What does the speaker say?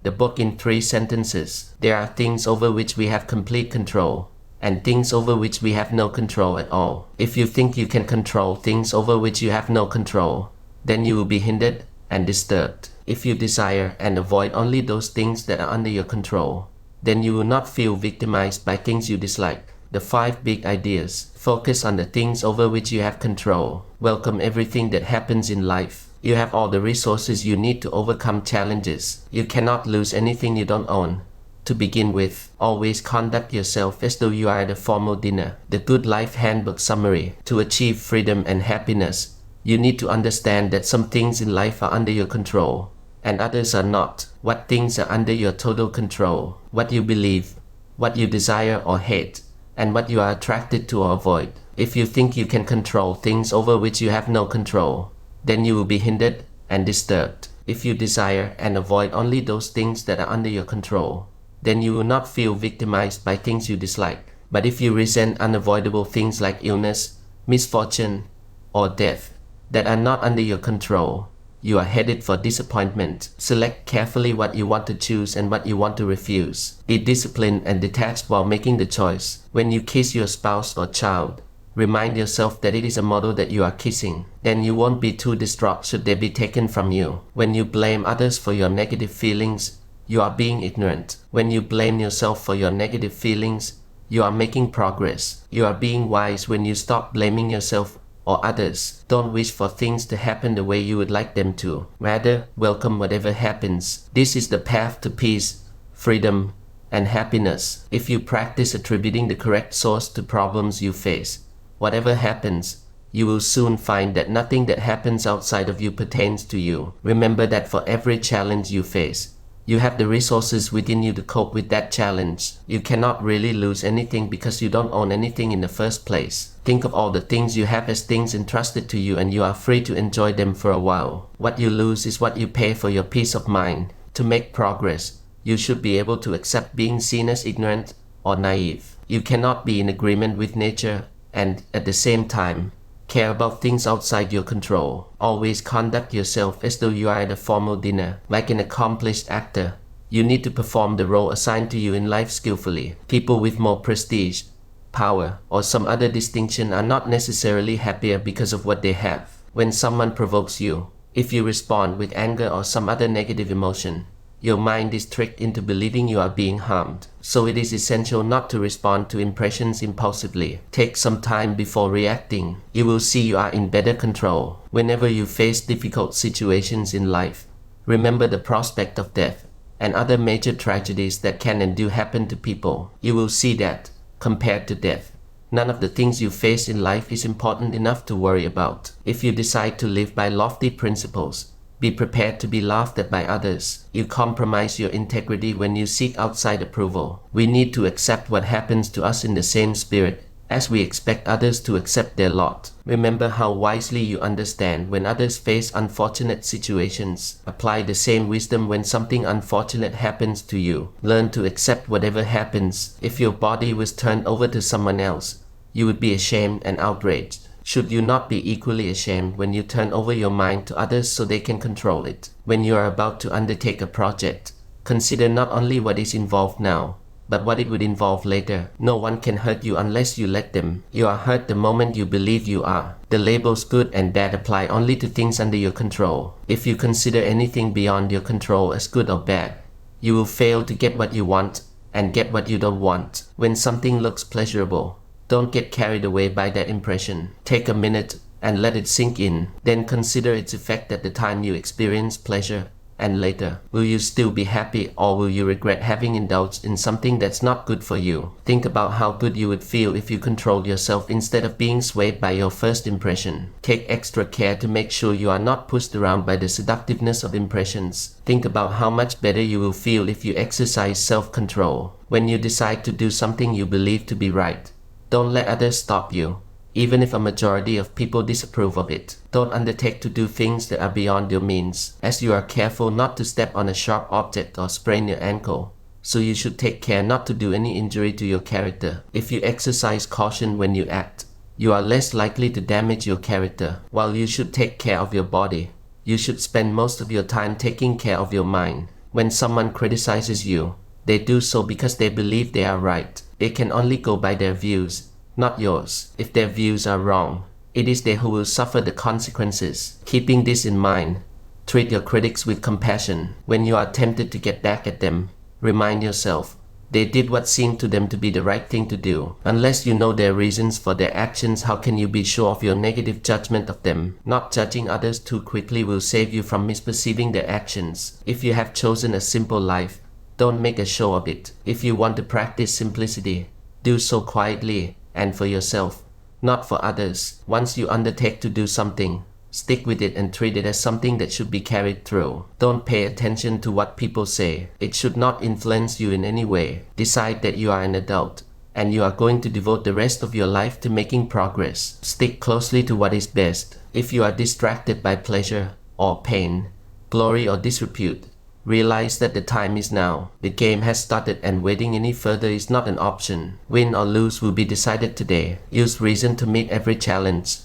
the book in 3 sentences. There are things over which we have complete control, and things over which we have no control at all. If you think you can control things over which you have no control, then you will be hindered and disturbed. If you desire and avoid only those things that are under your control, then you will not feel victimized by things you dislike. The 5 big ideas. Focus on the things over which you have control. Welcome everything that happens in life. You have all the resources you need to overcome challenges. You cannot lose anything you don't own. To begin with, always conduct yourself as though you are at a formal dinner. The Good Life Handbook Summary. To achieve freedom and happiness, you need to understand that some things in life are under your control, and others are not. What things are under your total control? What you believe, what you desire or hate, and what you are attracted to or avoid. If you think you can control things over which you have no control, then you will be hindered and disturbed. If you desire and avoid only those things that are under your control, then you will not feel victimized by things you dislike. But if you resent unavoidable things like illness, misfortune, or death that are not under your control, you are headed for disappointment. Select carefully what you want to choose and what you want to refuse. Be disciplined and detached while making the choice. When you kiss your spouse or child, remind yourself that it is a model that you are kissing. Then you won't be too distraught should they be taken from you. When you blame others for your negative feelings, you are being ignorant. When you blame yourself for your negative feelings, you are making progress. You are being wise when you stop blaming yourself or others. Don't wish for things to happen the way you would like them to. Rather, welcome whatever happens. This is the path to peace, freedom, and happiness. If you practice attributing the correct source to problems you face, whatever happens, you will soon find that nothing that happens outside of you pertains to you. Remember that for every challenge you face, you have the resources within you to cope with that challenge. You cannot really lose anything because you don't own anything in the first place. Think of all the things you have as things entrusted to you, and you are free to enjoy them for a while. What you lose is what you pay for your peace of mind. To make progress, you should be able to accept being seen as ignorant or naive. You cannot be in agreement with nature and, at the same time, care about things outside your control. Always conduct yourself as though you are at a formal dinner. Like an accomplished actor, you need to perform the role assigned to you in life skillfully. People with more prestige, power, or some other distinction are not necessarily happier because of what they have. When someone provokes you, if you respond with anger or some other negative emotion, your mind is tricked into believing you are being harmed. So it is essential not to respond to impressions impulsively. Take some time before reacting. You will see you are in better control. Whenever you face difficult situations in life, remember the prospect of death and other major tragedies that can and do happen to people. You will see that, compared to death, none of the things you face in life is important enough to worry about. If you decide to live by lofty principles, be prepared to be laughed at by others. You compromise your integrity when you seek outside approval. We need to accept what happens to us in the same spirit as we expect others to accept their lot. Remember how wisely you understand when others face unfortunate situations. Apply the same wisdom when something unfortunate happens to you. Learn to accept whatever happens. If your body was turned over to someone else, you would be ashamed and outraged. Should you not be equally ashamed when you turn over your mind to others so they can control it? When you are about to undertake a project, consider not only what is involved now, but what it would involve later. No one can hurt you unless you let them. You are hurt the moment you believe you are. The labels good and bad apply only to things under your control. If you consider anything beyond your control as good or bad, you will fail to get what you want and get what you don't want. When something looks pleasurable, don't get carried away by that impression. Take a minute and let it sink in. Then consider its effect at the time you experience pleasure and later. Will you still be happy, or will you regret having indulged in something that's not good for you? Think about how good you would feel if you controlled yourself instead of being swayed by your first impression. Take extra care to make sure you are not pushed around by the seductiveness of impressions. Think about how much better you will feel if you exercise self-control. When you decide to do something you believe to be right, don't let others stop you, even if a majority of people disapprove of it. Don't undertake to do things that are beyond your means, as you are careful not to step on a sharp object or sprain your ankle. So you should take care not to do any injury to your character. If you exercise caution when you act, you are less likely to damage your character. While you should take care of your body, you should spend most of your time taking care of your mind. When someone criticizes you, they do so because they believe they are right. They can only go by their views, not yours. If their views are wrong, it is they who will suffer the consequences. Keeping this in mind, treat your critics with compassion. When you are tempted to get back at them, remind yourself, they did what seemed to them to be the right thing to do. Unless you know their reasons for their actions, how can you be sure of your negative judgment of them? Not judging others too quickly will save you from misperceiving their actions. If you have chosen a simple life, don't make a show of it. If you want to practice simplicity, do so quietly and for yourself, not for others. Once you undertake to do something, stick with it and treat it as something that should be carried through. Don't pay attention to what people say. It should not influence you in any way. Decide that you are an adult and you are going to devote the rest of your life to making progress. Stick closely to what is best. If you are distracted by pleasure or pain, glory or disrepute, realize that the time is now. The game has started and waiting any further is not an option. Win or lose will be decided today. Use reason to meet every challenge.